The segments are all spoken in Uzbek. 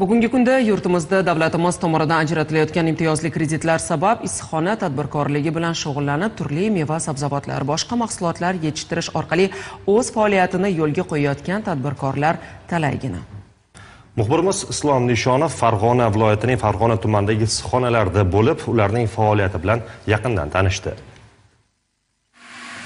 Bugungi kunda yurtimizda davlatimiz tomonidan ajratilayotgan imtiyozli kreditlar sabab issiqxona tadbirkorligi bilan shug'ullanib, turli meva-sabzavotlar, boshqa mahsulotlar yetishtirish orqali o'z faoliyatini yo'lga qo'yayotgan tadbirkorlar talaygina. Muxbirimiz Islom Nishonov Farg'ona viloyatining Farg'ona tumanidagi issiqxonalarda bo'lib, ularning faoliyati bilan yaqindan tanishdi.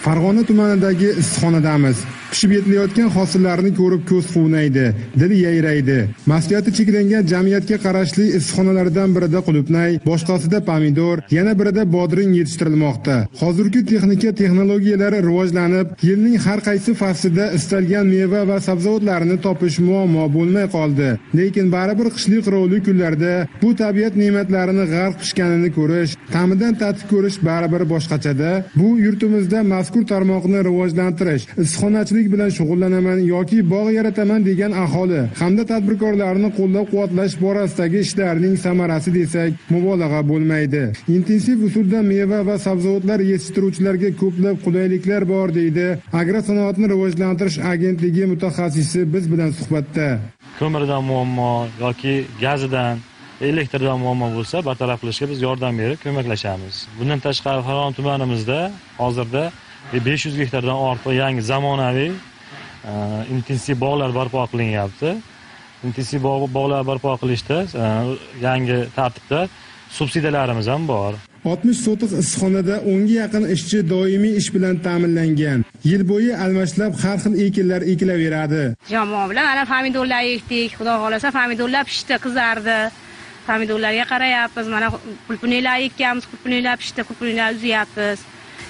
Farg'ona tumanidagi issiqxonadamiz. Pishib yetilayotgan hosillarni ko'rib ko'z quvnaydi, dil yayraydi. Mas'uliyati cheklangan jamiyatga qarashli issiqxonalardan birida qulupnay, boshqasida pomidor, yana birida bodring yetishtirilmoqda. Hozirgi texnika texnologiyalari rivojlanib, yilning har qaysi faslida istalgan meva va sabzavotlarni topish muammo bo'lmay qoldi. Lekin baribir qishli qirovli kunlarda bu tabiat ne'matlarini g'arq pishganini ko'rish, ta'midan tatib ko'rish baribir boshqachada. Bu yurtimizda mazkur tarmoqni rivojlantirish, issiqxonachilik bilan shug'ullanaman yoki bog' yarataman degan aholi hamda tadbirkorlarni qo'llab-quvvatlash borasidagi ishlarning samarasi desak mubolag'a bo'lmaydi. Intensiv usulda meva va sabzavotlar yetishtiruvchilarga ko'plab qulayliklar bor deydi Agrosanoatni rivojlantirish agentligi mutaxassisi biz bilan suhbatda. Ko'mirdan muammo yoki gazidan, elektrdan muammo bo'lsa, bartaraf qilishga biz yordam berib ko'maklashamiz. Bundan tashqari Farg'ona tumanimizda hozirda 500 gektardan ortiq yangi zamonaviy intensiv bog'lar barpo qilinyapti. Intensiv bog'lar barpo qilishda yangi tartibda subsidiyalarimiz ham bor. 60 sotiq issiqxonada 10 ga yaqin ishchi doimiy ish bilan ta'minlangan. Yil bo'yi almashlab har xil ekinlar ekilaveradi. Jamoa bilan ana pomidorlar ekdik. Xudo xolasa pomidorlar pishdi, qizardi. Pomidorlarga qarayapmiz. Mana qulupnaylar ekkanmiz, qulupnaylar pishdi, qulupnaylar uzyapmiz.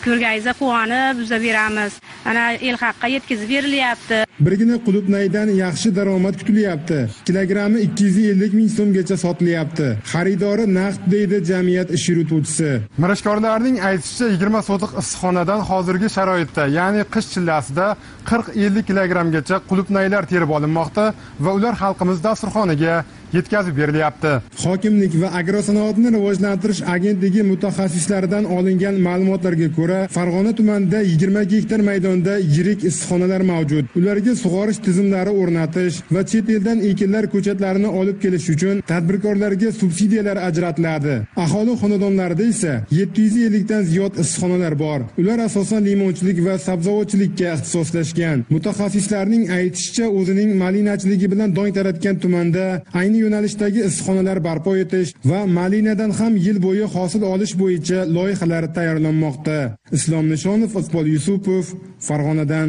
Ko'rgayizda quvonib uzaveramiz. Ana el haqqa yetkazib berilyapti. Birgina qulupnaydan yaxshi daromad kutilyapti. Kilogrammi 250 ming so'mgacha sotilyapti. Xaridori naqd deydi jamiyat ish yurituvchisi. Mirishkorlarning aytishicha 20 sotiq issiqxonadan hozirgi sharoitda, ya'ni qish chillasida 40-50 kilogramgacha qulupnaylar terib olinmoqda va ular xalqimiz dasturxoniga yetkazib berilyapti. Hokimlik va Agrosanoatni rivojlantirish agentligi mutaxassislaridan olingan ma'lumotlarga ko'ra, Farg'ona tumanida 20 gektar maydonda yirik issiqxonalar mavjud. Ularga sug'orish tizimlari o'rnatish va chet eldan ekinlar ko'chatlarini olib kelish uchun tadbirkorlarga subsidiyalar ajratiladi. Aholi xonadonlarida esa 750 dan ziyod issiqxonalar bor. Ular asosan limonchilik va sabzavotchilikka ixtisoslashgan. Mutaxassislarning aytishicha, o'zining malinachiligi bilan dong taratgan tumanda ayni yo'nalishdagi issiqxonalar barpo etish va malinadan ham yil bo'yi hosil olish bo'yicha loyihalar tayyorlanmoqda. Islom Nishonov, Iqbol Yusupov, Farg'onadan.